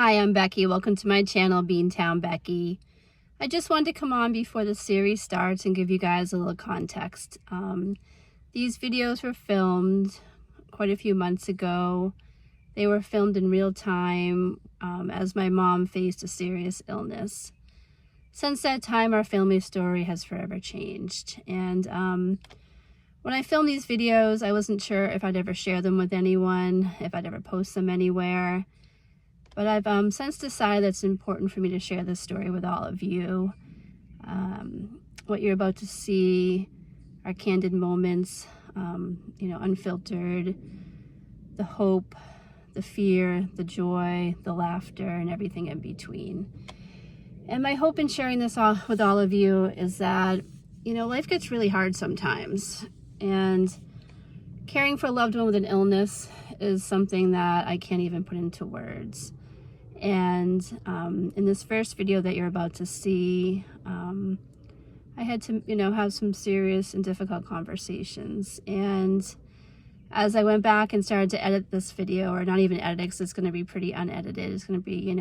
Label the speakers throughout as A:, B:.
A: Hi, I'm Becky. Welcome to my channel, Beantown Becky. I just wanted to come on before the series starts and give you guys a little context. These videos were filmed quite a few months ago. They were filmed in real time as my mom faced a serious illness. Since that time, our family story has forever changed. And when I filmed these videos, I wasn't sure if I'd ever share them with anyone, if I'd ever post them anywhere. But I've since decided it's important for me to share this story with all of you. What you're about to see are candid moments, unfiltered, the hope, the fear, the joy, the laughter, and everything in between. And my hope in sharing this with all of you is that, life gets really hard sometimes. And caring for a loved one with an illness is something that I can't even put into words. And in this first video that you're about to see, I had to, have some serious and difficult conversations. And as I went back and started to edit this video, or not even edit it because it's going to be pretty unedited, it's going to be,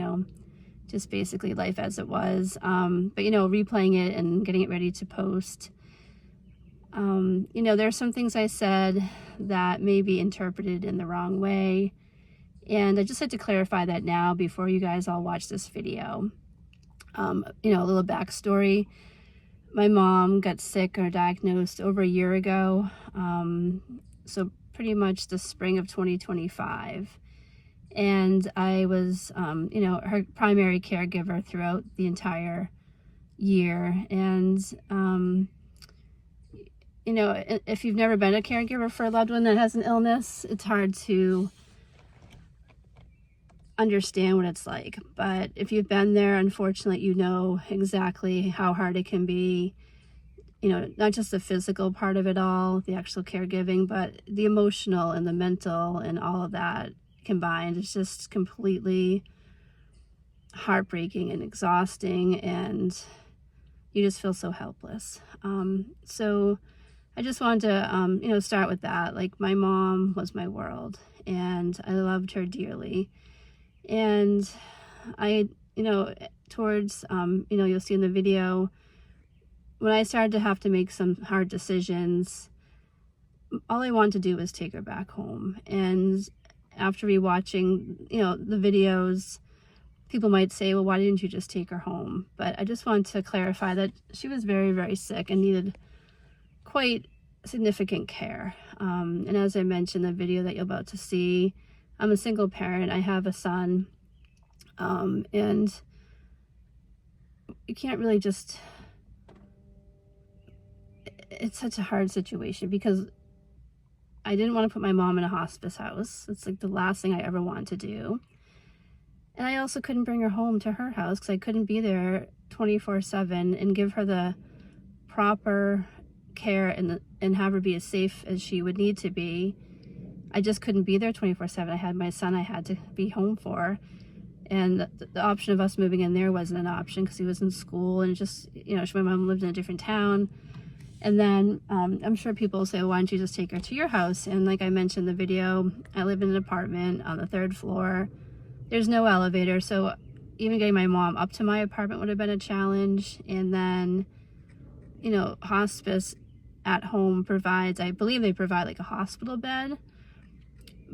A: just basically life as it was. But, replaying it and getting it ready to post, there's some things I said that may be interpreted in the wrong way. And I just had to clarify that now before you guys all watch this video. A little backstory. My mom got sick or diagnosed over a year ago. So pretty much the spring of 2025. And I was, her primary caregiver throughout the entire year. And, if you've never been a caregiver for a loved one that has an illness, it's hard to understand what it's like. But if you've been there, unfortunately, you know exactly how hard it can be. Not just the physical part of it all, the actual caregiving, but the emotional and the mental and all of that combined. It's just completely heartbreaking and exhausting, and you just feel so helpless. So I just wanted to, start with that. Like, my mom was my world, and I loved her dearly. And I, towards, you'll see in the video, when I started to have to make some hard decisions, all I wanted to do was take her back home. And after rewatching, the videos, people might say, well, why didn't you just take her home? But I just wanted to clarify that she was very, very sick and needed quite significant care. And as I mentioned in the video that you're about to see, I'm a single parent. I have a son, and you can't really just, it's such a hard situation because I didn't want to put my mom in a hospice house. It's like the last thing I ever wanted to do. And I also couldn't bring her home to her house because I couldn't be there 24/7 and give her the proper care and have her be as safe as she would need to be. I just couldn't be there 24/7. I had my son I had to be home for. And the option of us moving in there wasn't an option because he was in school, and just, my mom lived in a different town. And then I'm sure people will say, well, why don't you just take her to your house? And like I mentioned in the video, I live in an apartment on the 3rd floor. There's no elevator, so even getting my mom up to my apartment would have been a challenge. And then, hospice at home provides, I believe they provide like a hospital bed.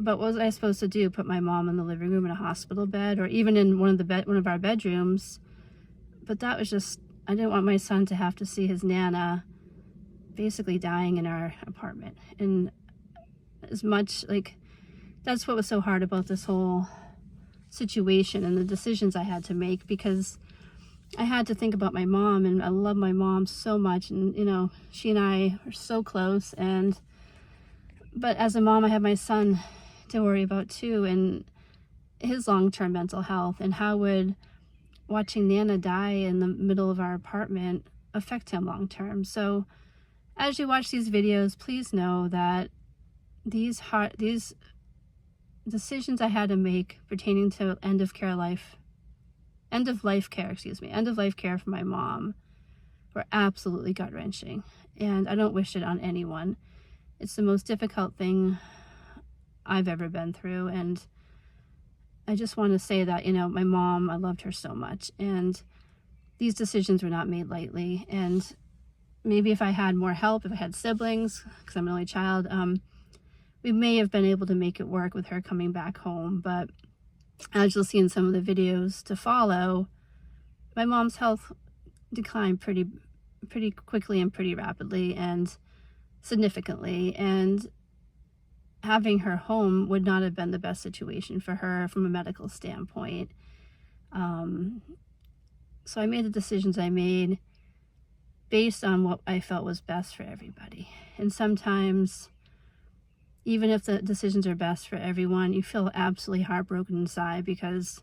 A: But what was I supposed to do? Put my mom in the living room in a hospital bed, or even in one of our bedrooms? But that was just, I didn't want my son to have to see his Nana basically dying in our apartment. And as much, that's what was so hard about this whole situation and the decisions I had to make, because I had to think about my mom, and I love my mom so much, and she and I are so close. But as a mom, I have my son to worry about too, and his long-term mental health, and how would watching Nana die in the middle of our apartment affect him long-term. So as you watch these videos, please know that these decisions I had to make pertaining to end of life care for my mom were absolutely gut-wrenching, and I don't wish it on anyone. It's the most difficult thing I've ever been through, and I just want to say that, my mom, I loved her so much, and these decisions were not made lightly. And maybe if I had more help, if I had siblings, because I'm an only child, we may have been able to make it work with her coming back home. But as you'll see in some of the videos to follow, my mom's health declined pretty quickly and pretty rapidly and significantly. And having her home would not have been the best situation for her from a medical standpoint. So I made the decisions I made based on what I felt was best for everybody. And sometimes, even if the decisions are best for everyone, you feel absolutely heartbroken inside, because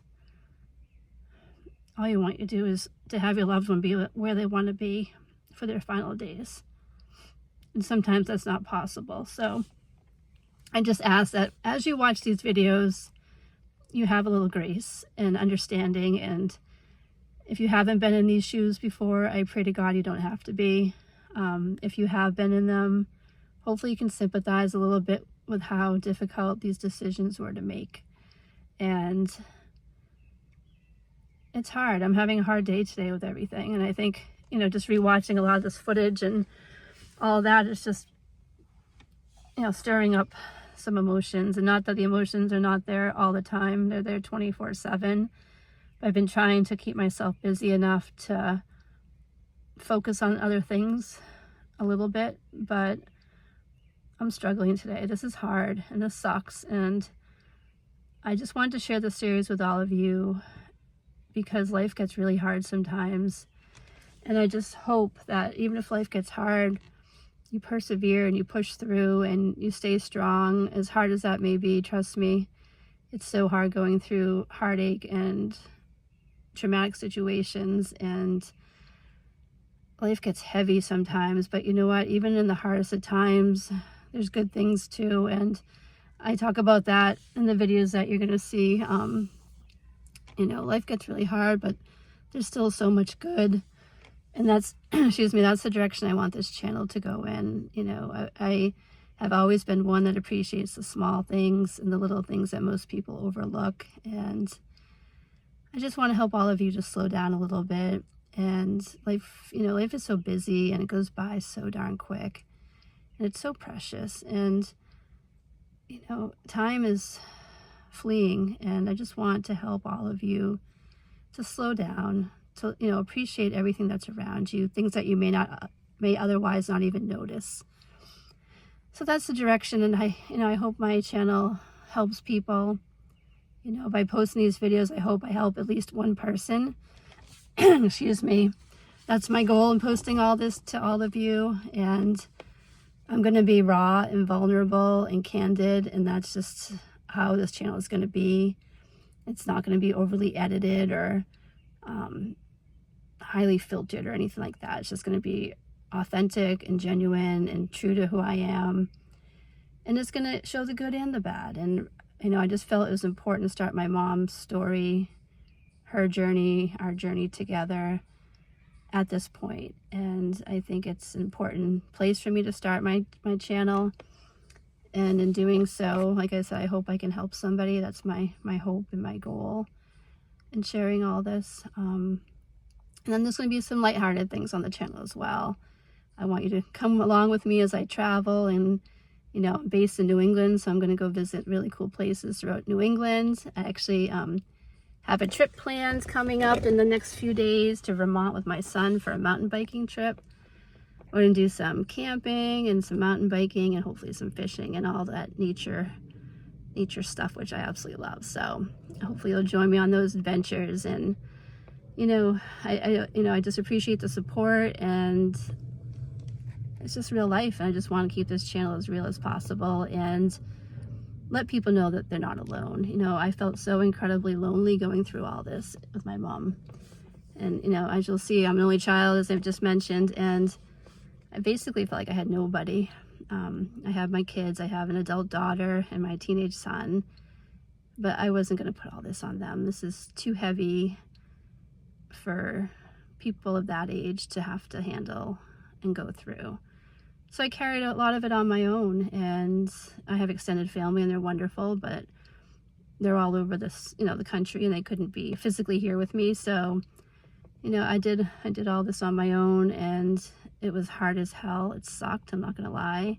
A: all you want to do is to have your loved one be where they want to be for their final days. And sometimes that's not possible. So I just ask that as you watch these videos, you have a little grace and understanding. And if you haven't been in these shoes before, I pray to God you don't have to be. If you have been in them, hopefully you can sympathize a little bit with how difficult these decisions were to make. And it's hard. I'm having a hard day today with everything. And I think, just rewatching a lot of this footage and all that is just, stirring up some emotions. And not that the emotions are not there all the time. They're there 24/7. I've been trying to keep myself busy enough to focus on other things a little bit, but I'm struggling today. This is hard and this sucks. And I just wanted to share this series with all of you because life gets really hard sometimes. And I just hope that even if life gets hard, you persevere and you push through and you stay strong, as hard as that may be. Trust me, it's so hard going through heartache and traumatic situations, and life gets heavy sometimes. But you know what? Even in the hardest of times, there's good things too. And I talk about that in the videos that you're going to see. Life gets really hard, but there's still so much good. And that's, excuse me, that's the direction I want this channel to go in. I have always been one that appreciates the small things and the little things that most people overlook. And I just want to help all of you to slow down a little bit. And life is so busy and it goes by so darn quick. And it's so precious. And, time is fleeing. And I just want to help all of you to slow down, to, appreciate everything that's around you, things that you may otherwise not even notice. So that's the direction. And I hope my channel helps people. By posting these videos, I hope I help at least one person. Excuse me. That's my goal in posting all this to all of you. And I'm going to be raw and vulnerable and candid. And that's just how this channel is going to be. It's not going to be overly edited or highly filtered or anything like that. It's just going to be authentic and genuine and true to who I am. And it's going to show the good and the bad. And I just felt it was important to start my mom's story, her journey, our journey together at this point. And I think it's an important place for me to start my channel. And in doing so, like I said, I hope I can help somebody. That's my hope and my goal in sharing all this. And then there's going to be some lighthearted things on the channel as well. I want you to come along with me as I travel. And I'm based in New England, so I'm going to go visit really cool places throughout New England. I actually have a trip planned coming up in the next few days to Vermont with my son for a mountain biking trip. We're going to do some camping and some mountain biking and hopefully some fishing and all that nature stuff, which I absolutely love. So hopefully you'll join me on those adventures. And I just appreciate the support, and it's just real life. And I just want to keep this channel as real as possible and let people know that they're not alone. I felt so incredibly lonely going through all this with my mom. And, as you'll see, I'm an only child, as I've just mentioned, and I basically felt like I had nobody. I have my kids, I have an adult daughter and my teenage son, but I wasn't going to put all this on them. This is too heavy for people of that age to have to handle and go through. So I carried a lot of it on my own, and I have extended family and they're wonderful, but they're all over this, the country, and they couldn't be physically here with me. So, I did all this on my own, and it was hard as hell. It sucked, I'm not gonna lie.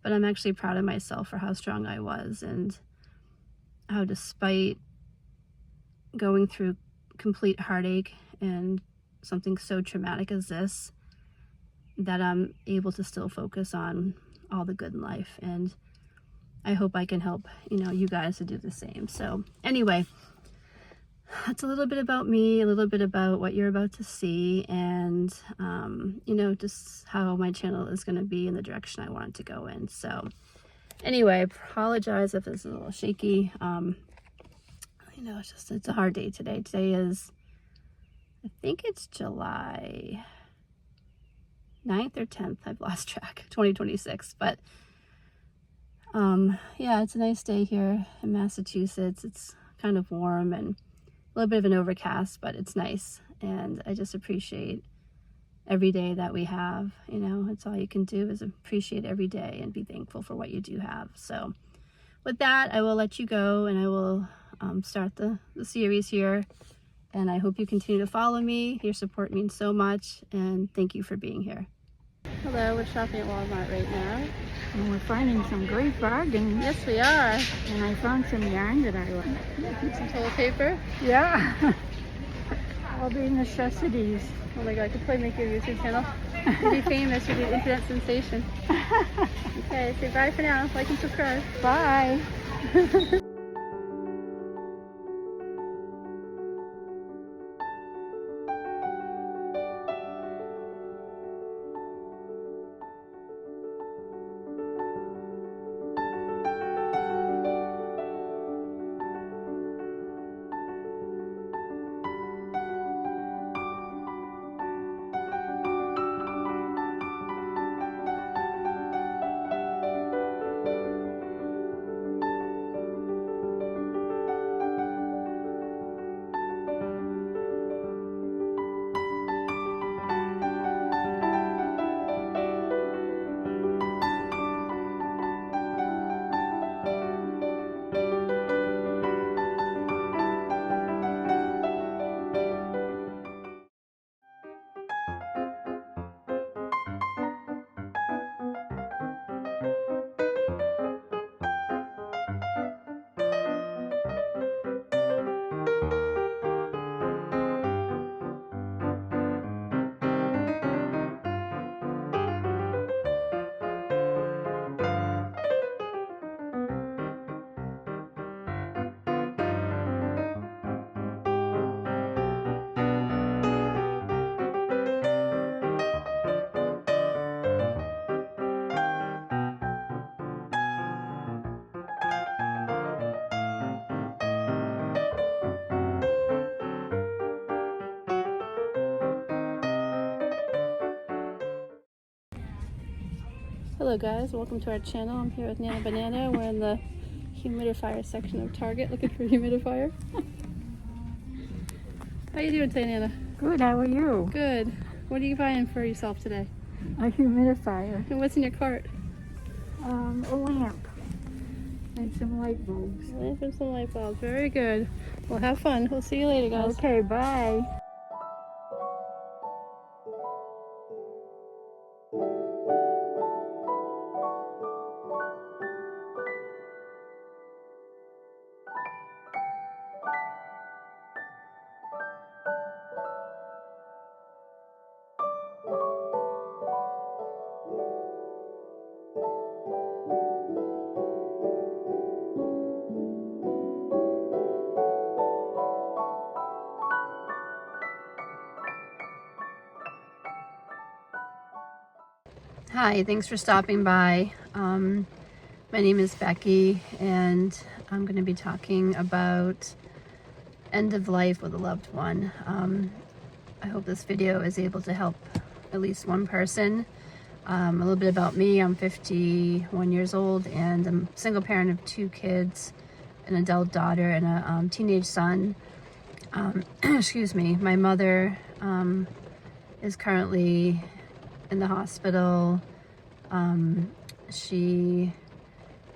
A: But I'm actually proud of myself for how strong I was, and how, despite going through complete heartache and something so traumatic as this, that I'm able to still focus on all the good in life. And I hope I can help, you guys to do the same. So anyway, that's a little bit about me, a little bit about what you're about to see, and just how my channel is going to be in the direction I want it to go in. So anyway, I apologize if it's a little shaky. It's a hard day today. Today is, I think it's July 9th or 10th. I've lost track. 2026. But yeah, it's a nice day here in Massachusetts. It's kind of warm and a little bit of an overcast, but it's nice. And I just appreciate every day that we have. It's all you can do is appreciate every day and be thankful for what you do have. So with that, I will let you go, and I will start the series here. And I hope you continue to follow me. Your support means so much, and thank you for being here. Hello, we're shopping at Walmart right now.
B: And we're finding some great bargains.
A: Yes, we are.
B: And I found some yarn that I like.
A: Some toilet paper.
B: Yeah. All the necessities.
A: Oh my god, I could probably make your YouTube channel. You'd be famous, you'd be an internet sensation. Okay, say bye for now. Like and subscribe.
B: Bye.
A: Hello guys, welcome to our channel. I'm here with Nana Banana. We're in the humidifier section of Target looking for a humidifier. How you doing today, Nana?
B: Good, how are you?
A: Good. What are you buying for yourself today?
B: A humidifier.
A: And what's in your cart?
B: A lamp. And some light bulbs.
A: A lamp and some light bulbs. Very good. Well, have fun. We'll see you later, guys.
B: Okay, bye.
A: Hi, thanks for stopping by. My name is Becky, and I'm going to be talking about end of life with a loved one. I hope this video is able to help at least one person. A little bit about me. I'm 51 years old, and I'm a single parent of 2 kids, an adult daughter and a teenage son. Excuse me. My mother is currently in the hospital. She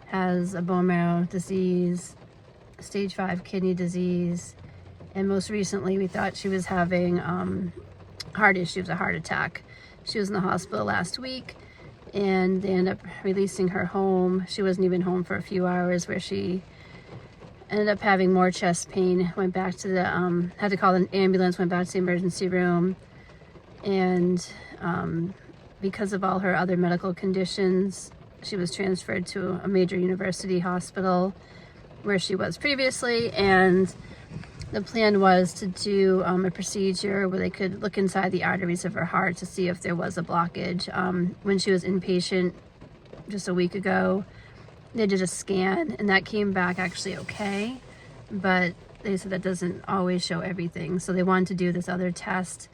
A: has a bone marrow disease, stage 5 kidney disease. And most recently, we thought she was having heart issues, a heart attack. She was in the hospital last week, and they ended up releasing her home. She wasn't even home for a few hours, where she ended up having more chest pain. Went back to the, had to call an ambulance, went back to the emergency room. And because of all her other medical conditions, she was transferred to a major university hospital where she was previously. And the plan was to do a procedure where they could look inside the arteries of her heart to see if there was a blockage. When she was inpatient just a week ago, they did a scan, and that came back actually okay, but they said that doesn't always show everything. So they wanted to do this other test,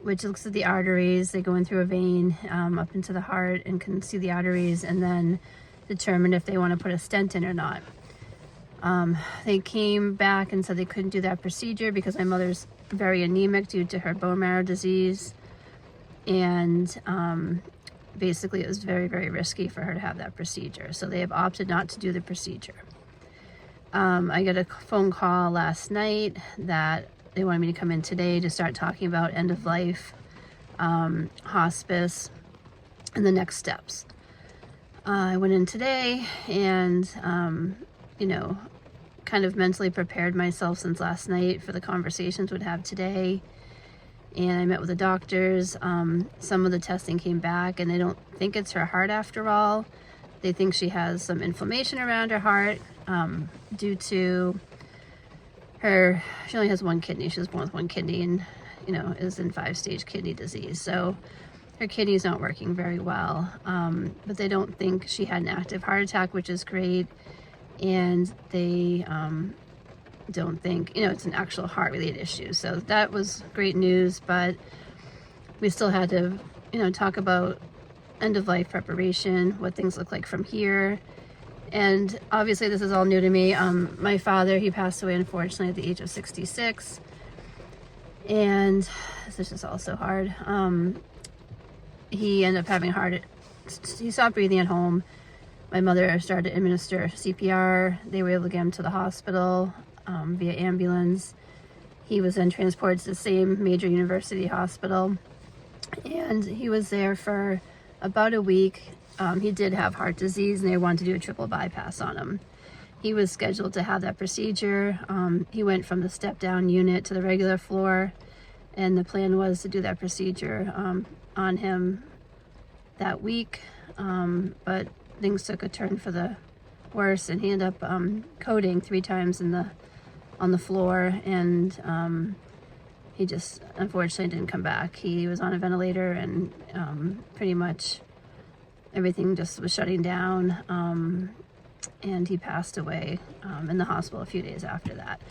A: which looks at the arteries. They go in through a vein up into the heart and can see the arteries, and then determine if they want to put a stent in or not. They came back and said they couldn't do that procedure because my mother's very anemic due to her bone marrow disease. And basically it was very, very risky for her to have that procedure. So they have opted not to do the procedure. I got a phone call last night that they wanted me to come in today to start talking about end of life, hospice, and the next steps. I went in today and, you know, kind of mentally prepared myself since last night for the conversations we'd have today. And I met with the doctors. Some of the testing came back, and they don't think it's her heart after all. They think she has some inflammation around her heart due to her, she only has one kidney. She was born with one kidney and, you know, is in 5-stage kidney disease. So her kidney's not working very well. But they don't think she had an active heart attack, which is great. And they don't think, you know, it's an actual heart-related issue. So that was great news, but we still had to, you know, talk about end-of-life preparation, what things look like from here. And obviously this is all new to me. My father, he passed away unfortunately at the age of 66. And this is also hard. He ended up having he stopped breathing at home. My mother started to administer CPR. They were able to get him to the hospital via ambulance. He was then transported to the same major university hospital. And he was there for about a week. He did have heart disease, and they wanted to do a triple bypass on him. He was scheduled to have that procedure. He went from the step-down unit to the regular floor, and the plan was to do that procedure on him that week. But things took a turn for the worse, and he ended up coding 3 times on the floor, and he just unfortunately didn't come back. He was on a ventilator, and pretty much everything just was shutting down, and he passed away in the hospital a few days after that.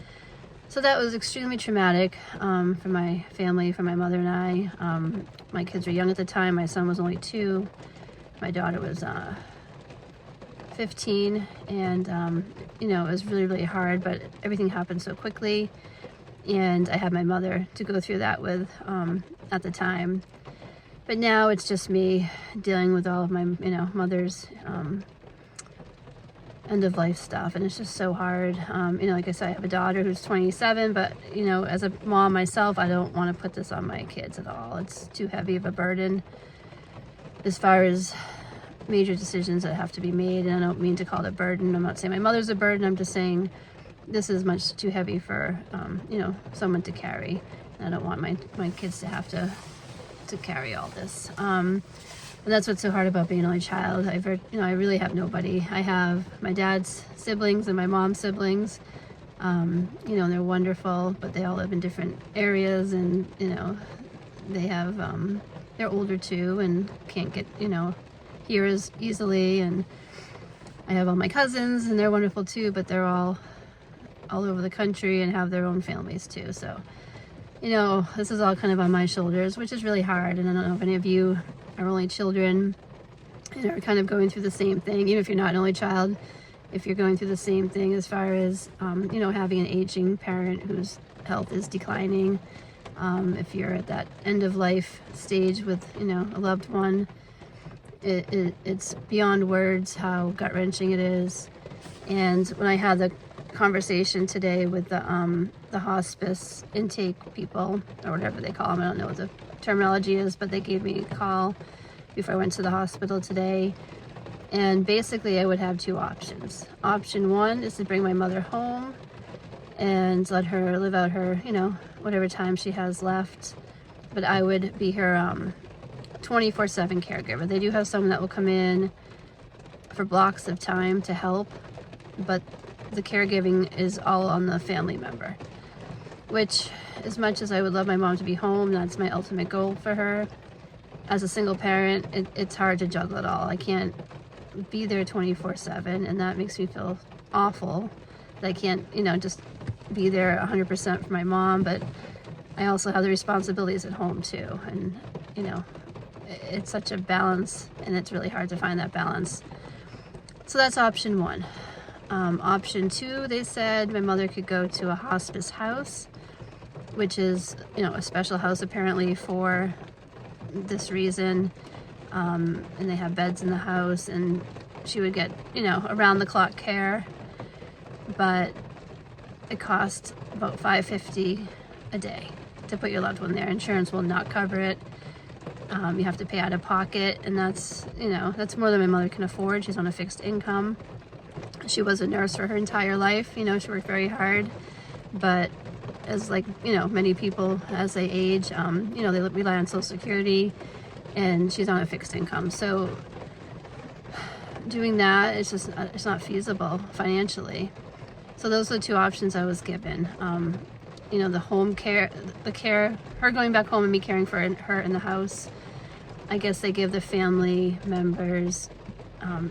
A: So that was extremely traumatic for my family, for my mother and I. My kids were young at the time. My son was only 2. My daughter was 15, and you know, it was really, really hard, but everything happened so quickly, and I had my mother to go through that with at the time. But now it's just me dealing with all of my, you know, mother's end-of-life stuff, and it's just so hard. You know, like I said, I have a daughter who's 27, but, you know, as a mom myself, I don't want to put this on my kids at all. It's too heavy of a burden as far as major decisions that have to be made, and I don't mean to call it a burden. I'm not saying my mother's a burden. I'm just saying this is much too heavy for, you know, someone to carry. And I don't want my kids to have to carry all this. And that's what's so hard about being an only child. You know, I really have nobody. I have my dad's siblings and my mom's siblings. You know, and they're wonderful, but they all live in different areas, and, you know, they have, they're older too, and can't get, you know, here as easily. And I have all my cousins, and they're wonderful too, but they're all over the country and have their own families too. So, you know, this is all kind of on my shoulders, which is really hard. And I don't know if any of you are only children and are kind of going through the same thing, even if you're not an only child, if you're going through the same thing as far as, you know, having an aging parent whose health is declining. If you're at that end of life stage with, you know, a loved one, it's beyond words how gut-wrenching it is. And when I had the conversation today with the hospice intake people, or whatever they call them. I don't know what the terminology is, but they gave me a call before I went to the hospital today. And basically I would have two options. Option one is to bring my mother home and let her live out her, whatever time she has left. But I would be her 24/7 caregiver. They do have someone that will come in for blocks of time to help, but the caregiving is all on the family member. Which, as much as I would love my mom to be home, that's my ultimate goal for her. As a single parent, it's hard to juggle it all. I can't be there 24/7, and that makes me feel awful that I can't, just be there 100% for my mom, but I also have the responsibilities at home too. And, it's such a balance, and it's really hard to find that balance. So that's option one. Option two, they said my mother could go to a hospice house, which is, a special house apparently for this reason. And they have beds in the house, and she would get, around the clock care, but it costs about $5.50 a day to put your loved one there. Insurance will not cover it. You have to pay out of pocket, and that's more than my mother can afford. She's on a fixed income. She was a nurse for her entire life. She worked very hard, but as many people as they age, they rely on Social Security, and she's on a fixed income. So doing that, it's not feasible financially. So those are the two options I was given. The home care, her going back home and me caring for her in the house. I guess they give the family members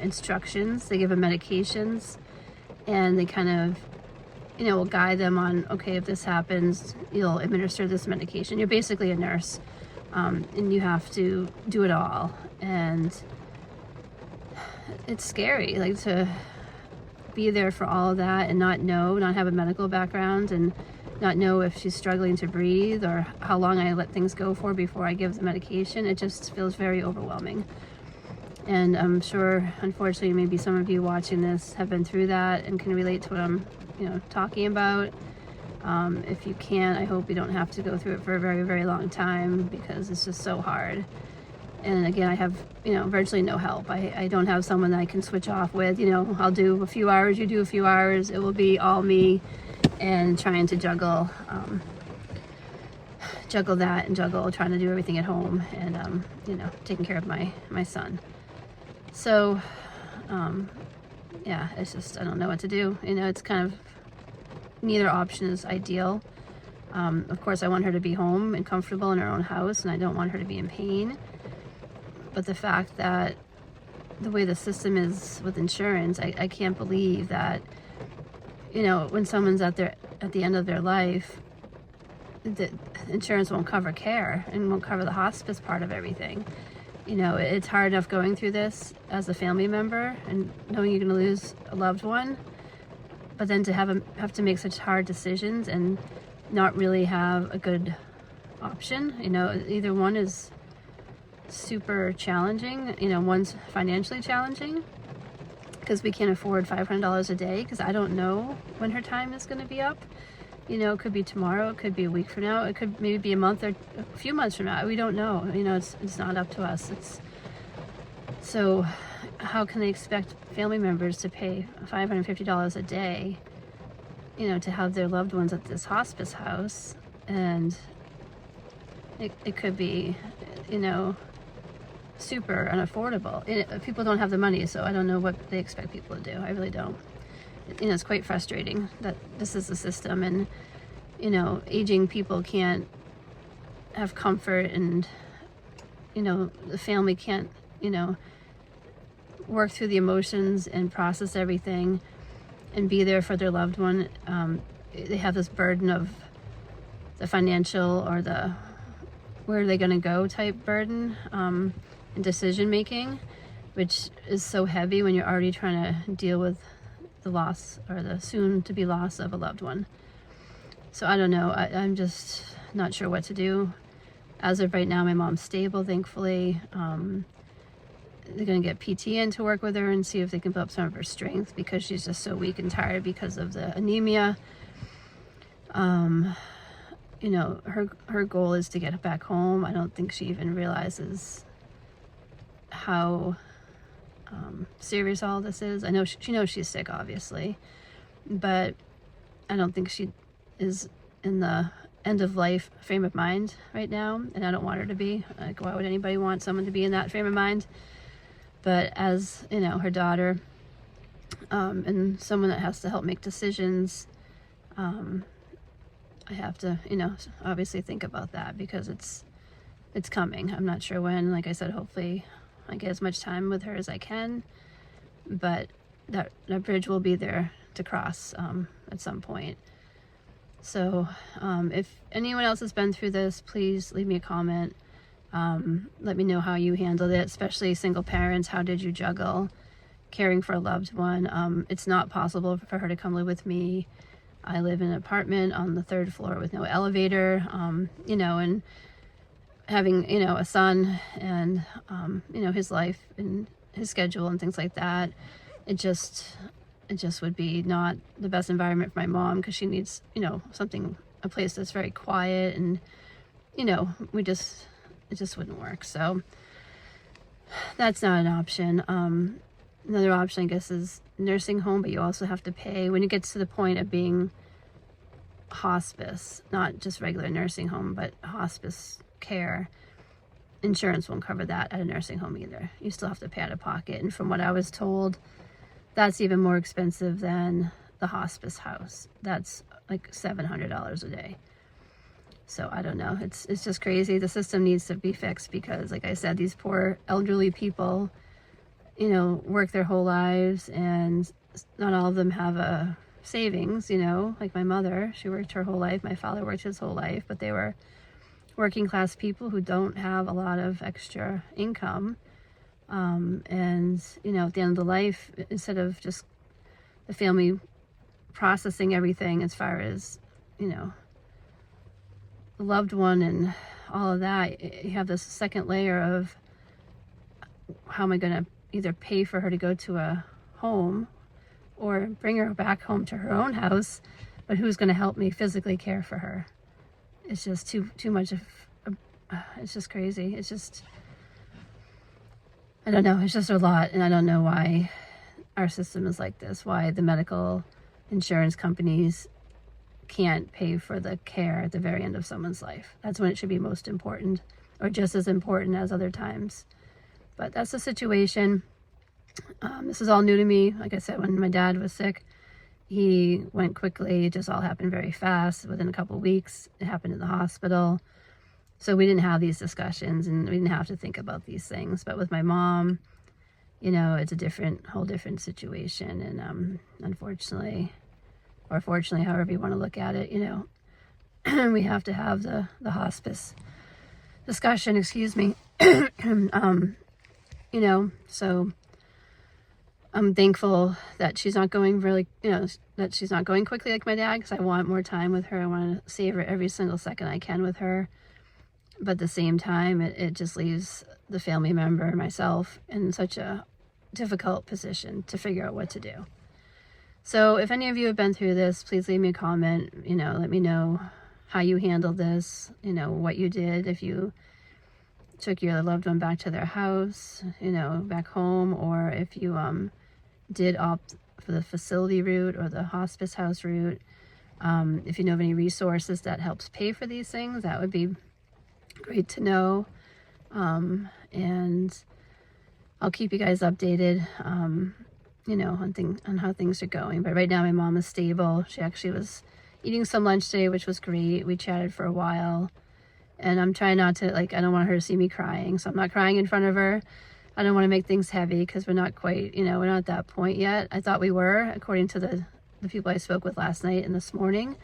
A: instructions. They give them medications, and they kind of, will guide them on, okay, if this happens, you'll administer this medication. You're basically a nurse, and you have to do it all. And it's scary, to be there for all of that and not have a medical background, and not know if she's struggling to breathe or how long I let things go for before I give the medication. It just feels very overwhelming. And I'm sure, unfortunately, maybe some of you watching this have been through that and can relate to what I'm, talking about. If you can't, I hope you don't have to go through it for a very, very long time, because it's just so hard. And again, I have, virtually no help. I don't have someone that I can switch off with. I'll do a few hours, you do a few hours. It will be all me, and trying to juggle that, and trying to do everything at home, and, taking care of my son. So, yeah, it's just, I don't know what to do. It's kind of, neither option is ideal. Of course, I want her to be home and comfortable in her own house, and I don't want her to be in pain. But the fact that the way the system is with insurance, I can't believe that, when someone's at the end of their life, the insurance won't cover care and won't cover the hospice part of everything. It's hard enough going through this as a family member and knowing you're going to lose a loved one, but then to have to make such hard decisions and not really have a good option. Either one is super challenging. One's financially challenging because we can't afford $500 a day, because I don't know when her time is going to be up. It could be tomorrow, it could be a week from now, it could maybe be a month or a few months from now. We don't know. It's not up to us. So how can they expect family members to pay $550 a day, to have their loved ones at this hospice house? And it could be, super unaffordable. People don't have the money, so I don't know what they expect people to do. I really don't. It's quite frustrating that this is the system, and aging people can't have comfort, and the family can't work through the emotions and process everything and be there for their loved one. They have this burden of the financial, or the where are they going to go type burden, and decision making, which is so heavy when you're already trying to deal with the loss, or the soon to be loss, of a loved one. So I don't know. I'm just not sure what to do. As of right now, my mom's stable, thankfully. they're going to get PT in to work with her and see if they can build up some of her strength, because she's just so weak and tired because of the anemia. You know, her goal is to get back home. I don't think she even realizes how serious all this is. I know she knows she's sick, obviously, but I don't think she is in the end of life frame of mind right now, and I don't want her to be. Like, why would anybody want someone to be in that frame of mind? But as, you know, her daughter, and someone that has to help make decisions, I have to, you know, obviously think about that, because it's coming. I'm not sure when. Like I said, hopefully I get as much time with her as I can, but that bridge will be there to cross at some point. So if anyone else has been through this, please leave me a comment. Let me know how you handled it, especially single parents. How did you juggle caring for a loved one? It's not possible for her to come live with me. I live in an apartment on the 3rd floor with no elevator, you know, and having, you know, a son and, you know, his life and his schedule and things like that. It just would be not the best environment for my mom, because she needs, you know, a place that's very quiet, and, you know, it just wouldn't work. So that's not an option. Another option, I guess, is nursing home, but you also have to pay when it gets to the point of being hospice, not just regular nursing home, but hospice care. Insurance won't cover that at a nursing home either. You still have to pay out of pocket. And from what I was told, that's even more expensive than the hospice house. That's like $700 a day. So I don't know. It's just crazy. The system needs to be fixed, because, like I said, these poor elderly people, you know, work their whole lives, and not all of them have a savings, you know, like my mother. She worked her whole life. My father worked his whole life, but they were working class people who don't have a lot of extra income. And, you know, at the end of the life, instead of just the family processing everything as far as, you know, the loved one and all of that, you have this second layer of, how am I going to either pay for her to go to a home or bring her back home to her own house, but who's going to help me physically care for her? It's just too much of, it's just crazy. It's just, I don't know, it's just a lot, and I don't know why our system is like this, why the medical insurance companies can't pay for the care at the very end of someone's life. That's when it should be most important, or just as important as other times. But that's the situation. This is all new to me. Like I said, when my dad was sick, he went quickly. It just all happened very fast. Within a couple of weeks, it happened in the hospital. So we didn't have these discussions, and we didn't have to think about these things. But with my mom, you know, it's a whole different situation. And unfortunately, or fortunately, however you want to look at it, you know, we have to have the hospice discussion, excuse me. You know, so I'm thankful that she's not going really, you know, that she's not going quickly like my dad, because I want more time with her. I want to savor every single second I can with her. But at the same time, it just leaves the family member, myself, in such a difficult position to figure out what to do. So if any of you have been through this, please leave me a comment. You know, let me know how you handled this, you know, what you did, if you took your loved one back to their house, you know, back home, or if you did opt for the facility route or the hospice house route. If you know of any resources that helps pay for these things, that would be great to know. And I'll keep you guys updated, you know, on how things are going. But right now my mom is stable. She actually was eating some lunch today, which was great. We chatted for a while. And I'm trying not to, like, I don't want her to see me crying. So I'm not crying in front of her. I don't want to make things heavy, because we're not quite, you know, we're not at that point yet. I thought we were, according to the people I spoke with last night and this morning.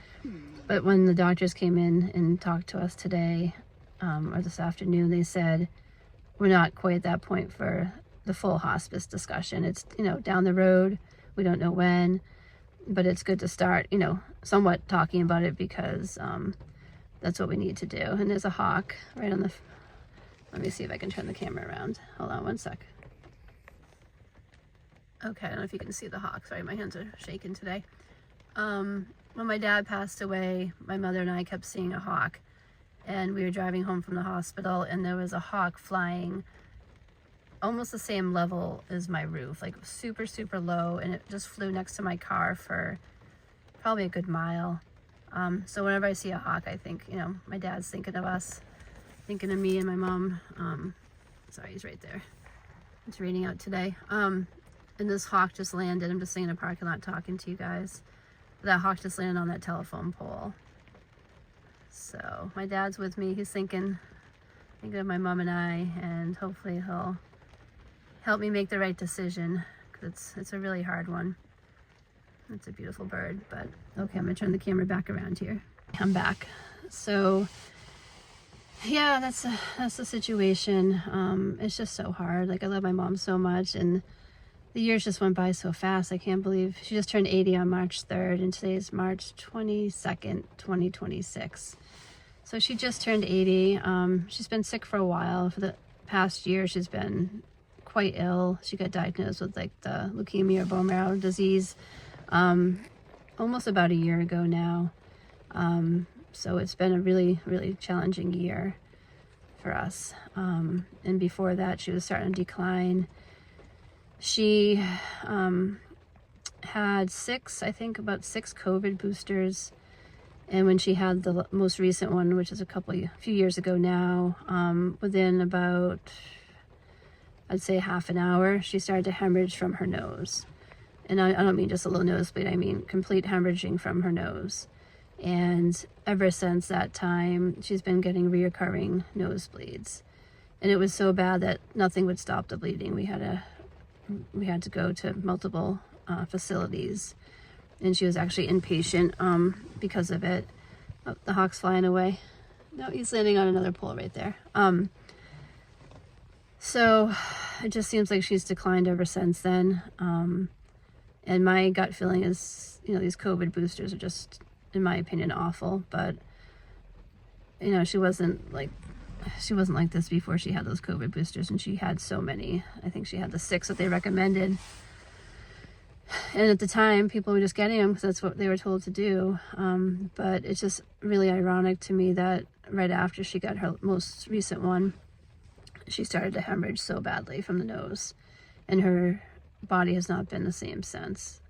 A: But when the doctors came in and talked to us today, or this afternoon, they said we're not quite at that point for the full hospice discussion. It's, you know, down the road. We don't know when, but it's good to start, you know, somewhat talking about it, because that's what we need to do. And there's a hawk right on the, let me see if I can turn the camera around. Hold on one sec. Okay, I don't know if you can see the hawk. Sorry, my hands are shaking today. When my dad passed away, my mother and I kept seeing a hawk, and we were driving home from the hospital, and there was a hawk flying almost the same level as my roof, like super, super low, and it just flew next to my car for probably a good mile. So whenever I see a hawk, I think, you know, my dad's thinking of us, thinking of me and my mom. Sorry, he's right there. It's raining out today. And this hawk just landed. I'm just sitting in a parking lot talking to you guys. That hawk just landed on that telephone pole. So my dad's with me. He's thinking of my mom and I, and hopefully he'll help me make the right decision, because it's a really hard one. It's a beautiful bird, but okay, I'm gonna turn the camera back around here. I'm back. So yeah, that's the situation. It's just so hard. Like, I love my mom so much, and the years just went by so fast. I can't believe she just turned 80 on March 3rd, and today is March 22nd, 2026. So she just turned 80. She's been sick for a while. For the past year, she's been quite ill. She got diagnosed with like the leukemia or bone marrow disease almost about a year ago now. So it's been a really, really challenging year for us. And before that, she was starting to decline. She had about six COVID boosters. And when she had the most recent one, which is a few years ago now, within about, I'd say half an hour, she started to hemorrhage from her nose. And I don't mean just a little nosebleed, I mean complete hemorrhaging from her nose. And ever since that time, she's been getting reoccurring nosebleeds. And it was so bad that nothing would stop the bleeding. We had to go to multiple facilities, and she was actually inpatient because of it. Oh, the hawk's flying away. No, he's landing on another pole right there. So it just seems like she's declined ever since then. And my gut feeling is, you know, these COVID boosters are just, in my opinion, awful. But, you know, she wasn't like this before she had those COVID boosters, and she had so many. I think she had the 6 that they recommended. And at the time, people were just getting them because that's what they were told to do. But it's just really ironic to me that right after she got her most recent one, she started to hemorrhage so badly from the nose, and her body has not been the same since.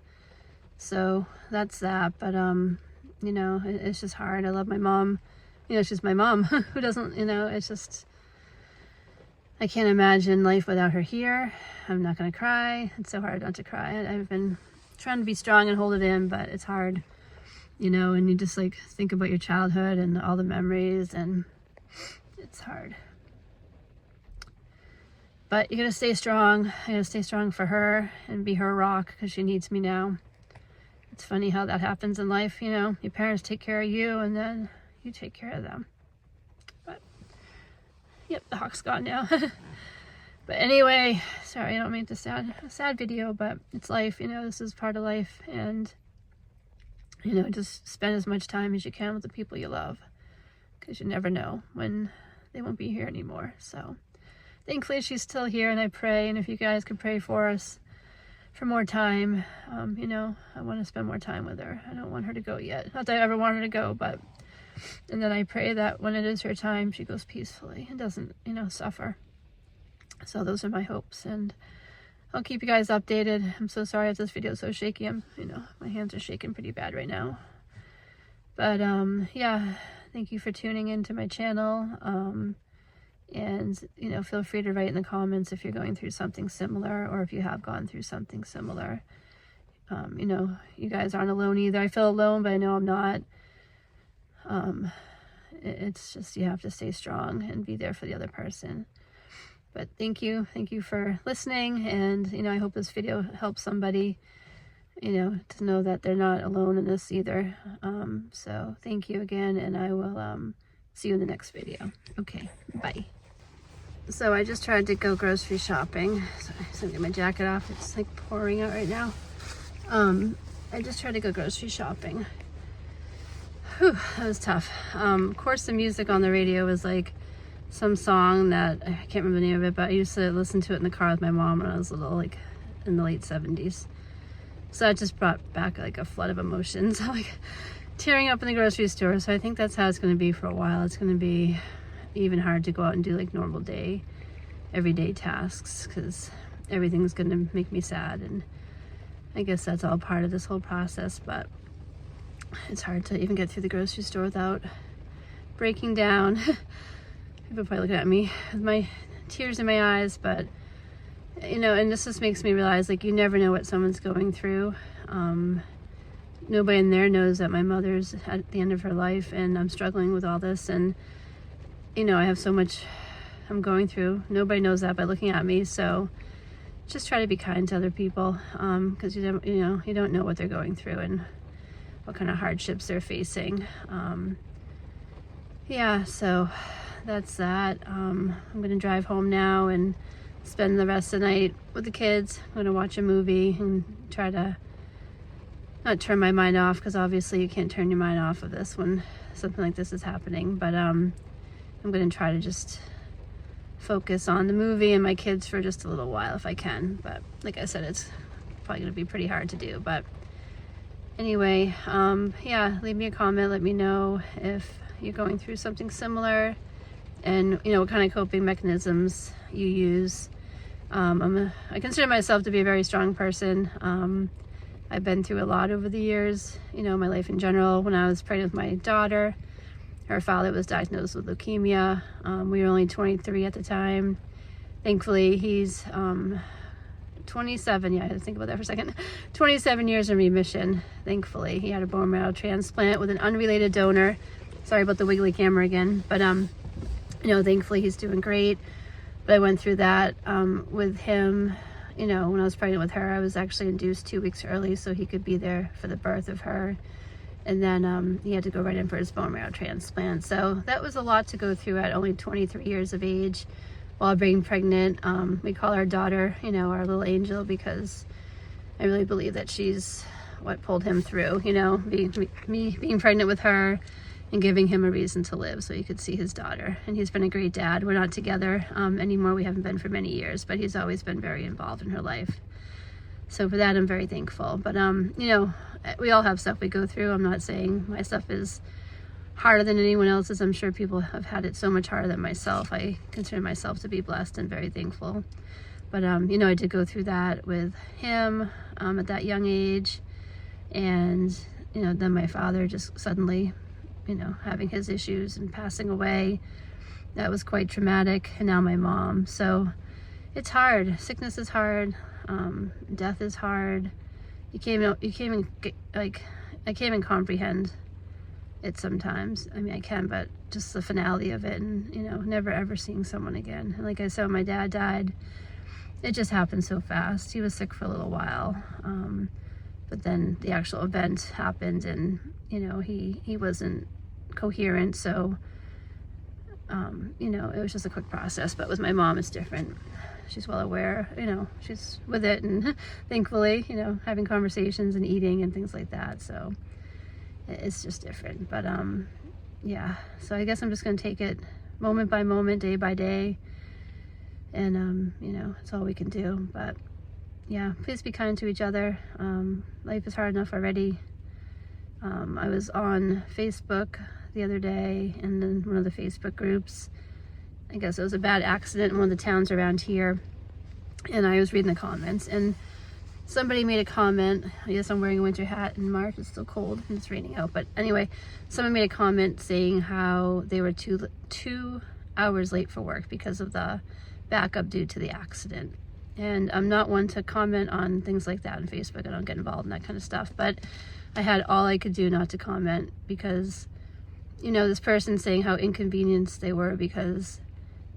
A: So that's that. But you know, it's just hard. I love my mom. You know, she's my mom. Who doesn't? You know, it's just, I can't imagine life without her here. I'm not gonna cry. It's so hard not to cry. I've been trying to be strong and hold it in, but it's hard, you know, and you just like think about your childhood and all the memories, and it's hard. But you gotta stay strong. I gotta stay strong for her and be her rock, because she needs me now. It's funny how that happens in life, you know. Your parents take care of you, and then you take care of them. But yep, the hawk's gone now. But anyway, sorry, I don't mean it's a sad video, but it's life, you know. This is part of life, and you know, just spend as much time as you can with the people you love, because you never know when they won't be here anymore. So thankfully she's still here, and I pray, and if you guys could pray for us for more time, you know, I want to spend more time with her. I don't want her to go yet. Not that I ever want her to go, but, and then I pray that when it is her time, she goes peacefully and doesn't, you know, suffer. So those are my hopes, and I'll keep you guys updated. I'm so sorry if this video is so shaky. You know, my hands are shaking pretty bad right now. But yeah, thank you for tuning into my channel. And, you know, feel free to write in the comments if you're going through something similar, or if you have gone through something similar. You know, you guys aren't alone either. I feel alone, but I know I'm not. It's just, you have to stay strong and be there for the other person. But thank you for listening, and, you know, I hope this video helps somebody, you know, to know that they're not alone in this either. So thank you again, and I will see you in the next video. Okay, bye. So I just tried to go grocery shopping. Sorry, I'm gonna get my jacket off. It's like pouring out right now. I just tried to go grocery shopping. Whew, that was tough. Of course, the music on the radio was like some song that I can't remember the name of it, but I used to listen to it in the car with my mom when I was little, like in the late 70s. So that just brought back like a flood of emotions, like tearing up in the grocery store. So I think that's how it's going to be for a while. It's going to be even hard to go out and do like normal everyday tasks, because everything's going to make me sad. And I guess that's all part of this whole process, but it's hard to even get through the grocery store without breaking down. People probably looking at me with my tears in my eyes, but you know, and this just makes me realize, like, you never know what someone's going through. Nobody in there knows that my mother's at the end of her life, and I'm struggling with all this, and you know, I have so much I'm going through. Nobody knows that by looking at me, so just try to be kind to other people, because you don't know what they're going through and what kind of hardships they're facing. Yeah, so that's that. I'm gonna drive home now and spend the rest of the night with the kids. I'm gonna watch a movie and try to not turn my mind off, because obviously you can't turn your mind off of this when something like this is happening, but I'm gonna try to just focus on the movie and my kids for just a little while if I can. But like I said, it's probably gonna be pretty hard to do. But anyway, yeah, leave me a comment, let me know if you're going through something similar, and you know, what kind of coping mechanisms you use. I consider myself to be a very strong person. I've been through a lot over the years, you know, my life in general. When I was pregnant with my daughter, her father was diagnosed with leukemia. We were only 23 at the time. Thankfully, he's 27, yeah, I had to think about that for a second. 27 years in remission, thankfully. He had a bone marrow transplant with an unrelated donor. Sorry about the wiggly camera again, but you know, thankfully he's doing great. But I went through that with him. You know, when I was pregnant with her, I was actually induced 2 weeks early so he could be there for the birth of her. And then he had to go right in for his bone marrow transplant. So that was a lot to go through at only 23 years of age while being pregnant. We call our daughter, you know, our little angel, because I really believe that she's what pulled him through, you know, me being pregnant with her and giving him a reason to live so he could see his daughter. And he's been a great dad. We're not together anymore. We haven't been for many years, but he's always been very involved in her life. So for that, I'm very thankful. But, you know, we all have stuff we go through. I'm not saying my stuff is harder than anyone else's. I'm sure people have had it so much harder than myself. I consider myself to be blessed and very thankful. But, you know, I did go through that with him at that young age. And, you know, then my father just suddenly, you know, having his issues and passing away. That was quite traumatic. And now my mom. So it's hard. Sickness is hard. Death is hard. I can't even comprehend it sometimes. I mean, I can, but just the finality of it, and you know, never ever seeing someone again. And like I said, when my dad died, it just happened so fast. He was sick for a little while, but then the actual event happened, and you know, he wasn't coherent. So you know, it was just a quick process. But with my mom, it's different. She's well aware, you know, she's with it, and thankfully, you know, having conversations and eating and things like that. So it's just different. But yeah, so I guess I'm just going to take it moment by moment, day by day, and you know, it's all we can do. But yeah, please be kind to each other. Life is hard enough already. I was on Facebook the other day, and in one of the Facebook groups, I guess it was a bad accident in one of the towns around here, and I was reading the comments, and somebody made a comment. Yes, I'm wearing a winter hat in March. It's still cold and it's raining out, but anyway, someone made a comment saying how they were 2 hours late for work because of the backup due to the accident. And I'm not one to comment on things like that on Facebook. I don't get involved in that kind of stuff, but I had all I could do not to comment, because you know, this person saying how inconvenienced they were because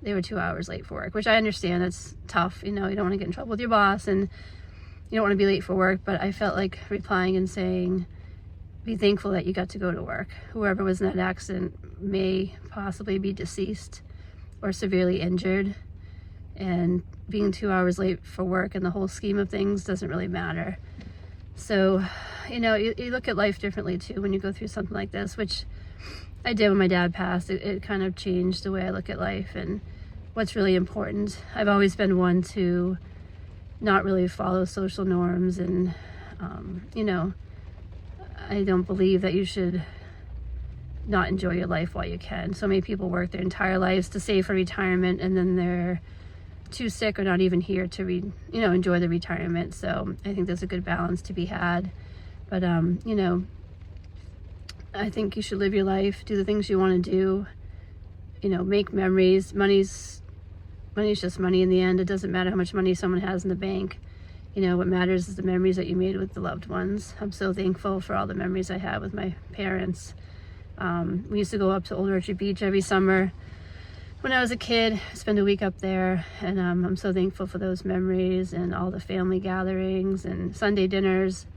A: they were 2 hours late for work, which I understand. That's tough. You know, you don't want to get in trouble with your boss, and you don't want to be late for work. But I felt like replying and saying, be thankful that you got to go to work. Whoever was in that accident may possibly be deceased or severely injured, and being 2 hours late for work in the whole scheme of things doesn't really matter. So, you know, you look at life differently too when you go through something like this, which I did when my dad passed. It kind of changed the way I look at life and what's really important. I've always been one to not really follow social norms, and you know, I don't believe that you should not enjoy your life while you can. So many people work their entire lives to save for retirement, and then they're too sick or not even here to enjoy the retirement. So I think there's a good balance to be had. But you know, I think you should live your life, do the things you want to do, you know, make memories. Money's just money in the end. It doesn't matter how much money someone has in the bank. You know, what matters is the memories that you made with the loved ones. I'm so thankful for all the memories I had with my parents. We used to go up to Old Orchard Beach every summer when I was a kid, spend a week up there, and I'm so thankful for those memories and all the family gatherings and Sunday dinners.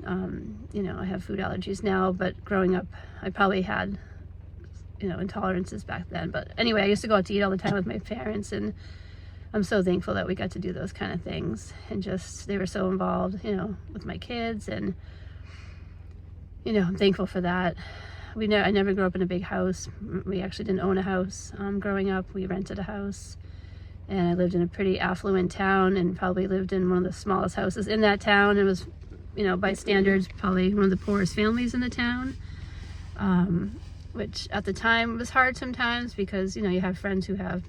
A: You know, I have food allergies now, but growing up, I probably had, you know, intolerances back then. But anyway, I used to go out to eat all the time with my parents, and I'm so thankful that we got to do those kind of things. And just, they were so involved, you know, with my kids, and, you know, I'm thankful for that. I never grew up in a big house. We actually didn't own a house growing up. We rented a house, and I lived in a pretty affluent town, and probably lived in one of the smallest houses in that town. It was, you know, by standards, probably one of the poorest families in the town, which at the time was hard sometimes, because, you know, you have friends who have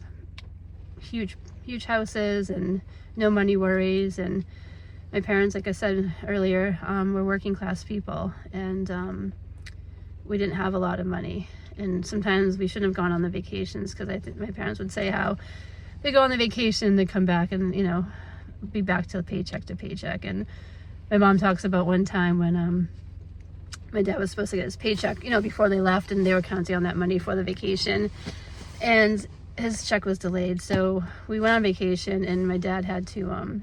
A: huge houses and no money worries. And my parents, like I said earlier, were working class people, and we didn't have a lot of money. And sometimes we shouldn't have gone on the vacations, because I think my parents would say how they go on the vacation, they come back and, you know, be back to paycheck to paycheck. And my mom talks about one time when my dad was supposed to get his paycheck, you know, before they left, and they were counting on that money for the vacation, and his check was delayed. So we went on vacation, and my dad had to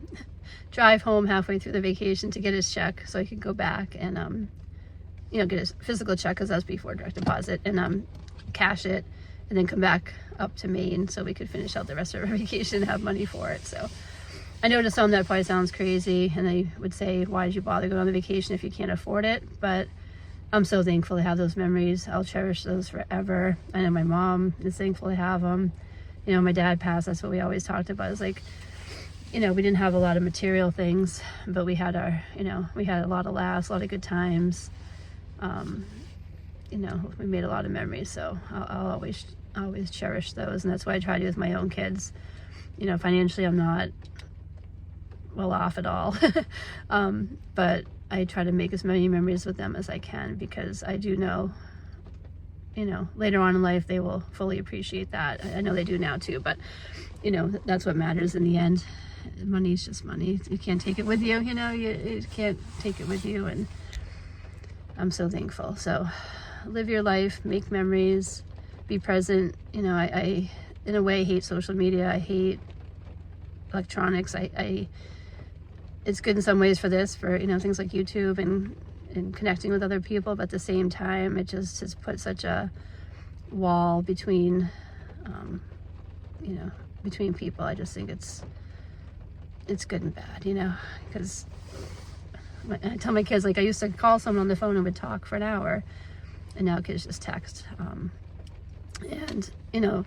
A: drive home halfway through the vacation to get his check so he could go back and you know, get his physical check, because that was before direct deposit, and cash it, and then come back up to Maine so we could finish out the rest of our vacation and have money for it. So I know to some that probably sounds crazy, and they would say, why did you bother going on the vacation if you can't afford it? But I'm so thankful to have those memories. I'll cherish those forever. I know my mom is thankful to have them. You know, my dad passed, that's what we always talked about. It's like, you know, we didn't have a lot of material things, but we had our, you know, we had a lot of laughs, a lot of good times. You know, we made a lot of memories, so I'll always cherish those, and that's what I try to do with my own kids. You know, financially I'm not well off at all, but I try to make as many memories with them as I can, because I do know, you know, later on in life they will fully appreciate that. I know they do now too, but, you know, that's what matters in the end. Money's just money. You can't take it with you, you know, you can't take it with you, and I'm so thankful. So live your life, make memories, be present. You know, I in a way hate social media. I hate electronics. It's good in some ways for this, for, you know, things like YouTube and connecting with other people, but at the same time it just has put such a wall between you know, between people. I just think it's good and bad, you know, because I tell my kids, like, I used to call someone on the phone and would talk for an hour, and now kids just text. And, you know,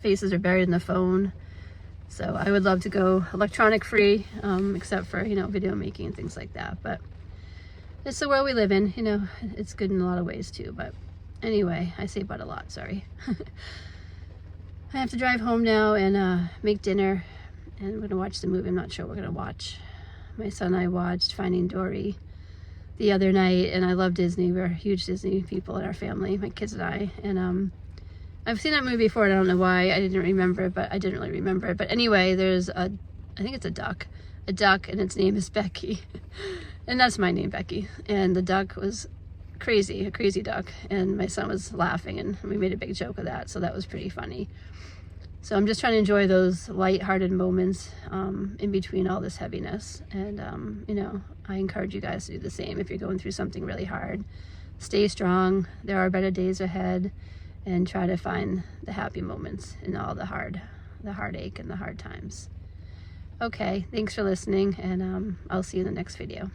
A: faces are buried in the phone. So I would love to go electronic free, except for, you know, video making and things like that. But it's the world we live in, you know, it's good in a lot of ways too. But anyway, I say but a lot, sorry. I have to drive home now and make dinner, and we're gonna watch the movie. I'm not sure what we're gonna watch. My son and I watched Finding Dory the other night, and I love Disney. We're huge Disney people in our family, my kids and I. And I've seen that movie before, and I don't know why I didn't remember it, but I didn't really remember it. But anyway, there's I think it's a duck, and its name is Becky. And that's my name, Becky. And the duck was crazy, a crazy duck. And my son was laughing, and we made a big joke of that. So that was pretty funny. So I'm just trying to enjoy those light-hearted moments in between all this heaviness. And, you know, I encourage you guys to do the same. If you're going through something really hard, stay strong. There are better days ahead, and try to find the happy moments in all the heartache and the hard times. Okay, thanks for listening, and I'll see you in the next video.